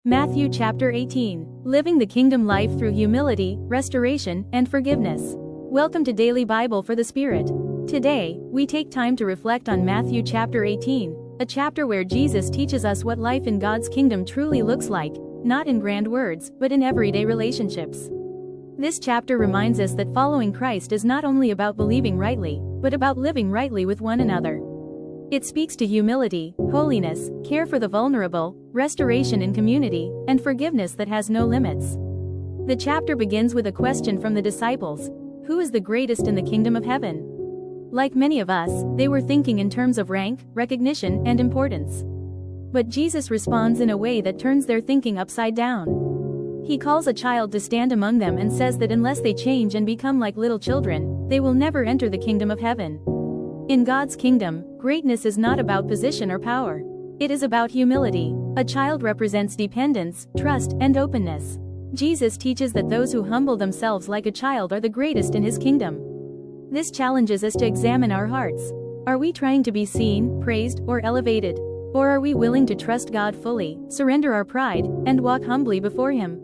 Matthew chapter 18. Living the kingdom life through humility, restoration, and forgiveness. Welcome to Daily Bible for the Spirit. Today, we take time to reflect on Matthew chapter 18, a chapter where Jesus teaches us what life in God's kingdom truly looks like, not in grand words, but in everyday relationships. This chapter reminds us that following Christ is not only about believing rightly, but about living rightly with one another. It speaks to humility, holiness, care for the vulnerable, restoration in community, and forgiveness that has no limits. The chapter begins with a question from the disciples: who is the greatest in the kingdom of heaven? Like many of us, they were thinking in terms of rank, recognition, and importance. But Jesus responds in a way that turns their thinking upside down. He calls a child to stand among them and says that unless they change and become like little children, they will never enter the kingdom of heaven. In God's kingdom, greatness is not about position or power. It is about humility. A child represents dependence, trust, and openness. Jesus teaches that those who humble themselves like a child are the greatest in his kingdom. This challenges us to examine our hearts. Are we trying to be seen, praised, or elevated? Or are we willing to trust God fully, surrender our pride, and walk humbly before him?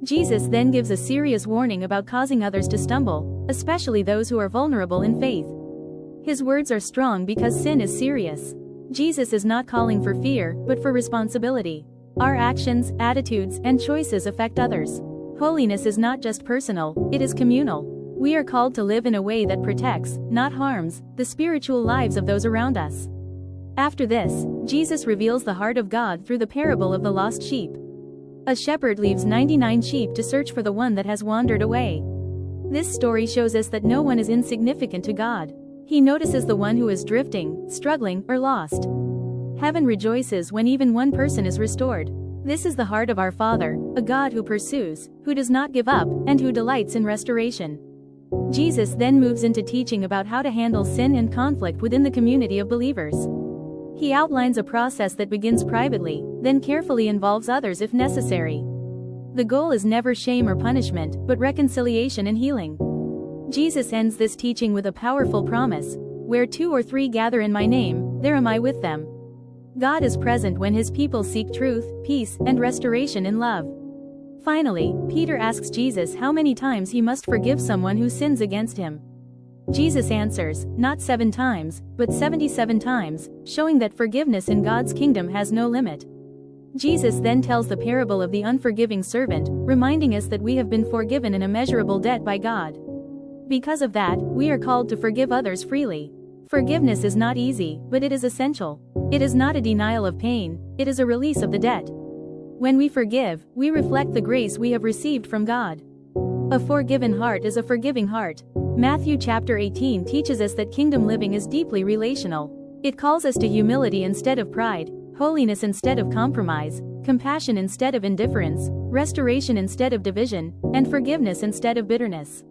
Jesus then gives a serious warning about causing others to stumble, especially those who are vulnerable in faith. His words are strong because sin is serious. Jesus is not calling for fear, but for responsibility. Our actions, attitudes, and choices affect others. Holiness is not just personal, it is communal. We are called to live in a way that protects, not harms, the spiritual lives of those around us. After this, Jesus reveals the heart of God through the parable of the lost sheep. A shepherd leaves 99 sheep to search for the one that has wandered away. This story shows us that no one is insignificant to God. He notices the one who is drifting, struggling, or lost. Heaven rejoices when even one person is restored. This is the heart of our Father, a God who pursues, who does not give up, and who delights in restoration. Jesus then moves into teaching about how to handle sin and conflict within the community of believers. He outlines a process that begins privately, then carefully involves others if necessary. The goal is never shame or punishment, but reconciliation and healing. Jesus ends this teaching with a powerful promise: where 2 or 3 gather in my name, there am I with them. God is present when his people seek truth, peace, and restoration in love. Finally, Peter asks Jesus how many times he must forgive someone who sins against him. Jesus answers, not 7 times, but 77 times, showing that forgiveness in God's kingdom has no limit. Jesus then tells the parable of the unforgiving servant, reminding us that we have been forgiven an immeasurable debt by God. Because of that, we are called to forgive others freely. Forgiveness is not easy, but it is essential. It is not a denial of pain, it is a release of the debt. When we forgive, we reflect the grace we have received from God. A forgiven heart is a forgiving heart. Matthew chapter 18 teaches us that kingdom living is deeply relational. It calls us to humility instead of pride, holiness instead of compromise, compassion instead of indifference, restoration instead of division, and forgiveness instead of bitterness.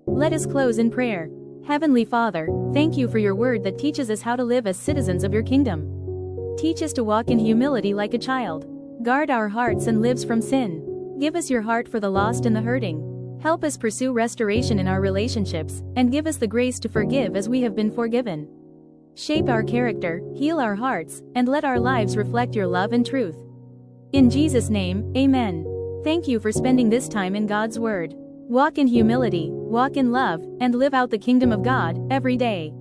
Let us close in prayer. Heavenly Father, thank you for your word that teaches us how to live as citizens of your kingdom. Teach us to walk in humility like a child. Guard our hearts and lives from sin. Give us your heart for the lost and the hurting. Help us pursue restoration in our relationships, and give us the grace to forgive as we have been forgiven. Shape our character, heal our hearts, and let our lives reflect your love and truth. In Jesus' name, amen. Thank you for spending this time in God's Word. Walk in humility, walk in love, and live out the kingdom of God every day.